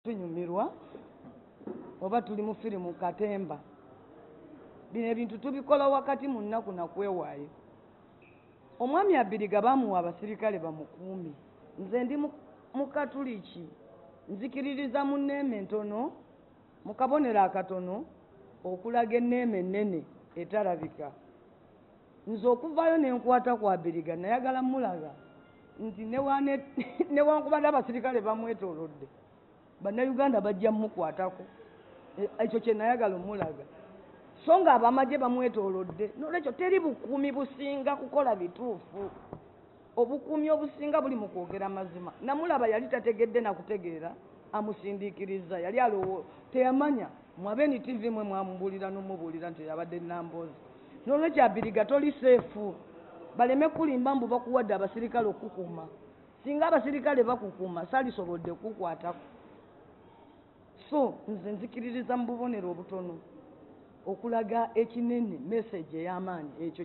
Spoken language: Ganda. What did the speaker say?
tunyumirwa oba tuli mu firimu katemba bino ebintu tubikola wakati mu nnaku nakwewaayo omwami Abiriga baamuwa abasirikale bamukuumi nze ndi mukatuliki nzikiririza mu nneeme entono mu kabonero akatono okulaga enneeme ennene etalabika nze okuvaayo nenkwata ku Abiriga nayagala mulaga nti newankubadde abasirikale bamwetoolodde bannayuganda bajja mukwatako ekyo kye nayagala omulaga so nga abamagye bamwetoolodde nolwekyo teri bukuumi businga kukola bituufu obukuumi obusinga buli mu kwogera mazima namulaba yali tategedde nakutegeera amusindiikiriza yali alowo teyamanya mwabeni TV mwe mwamubuulira n'omubuulira nti yabadde Namboozi nolwekyo Abiriga toli seefu baleme kulimba mbu bakuwadde abasirikale okukuuma singa abasirikale bakukuuma salisobodde kukwatako so nze nzikiririza mu bubonero obutono okulaga ekinene message ey'amaanyi ekyo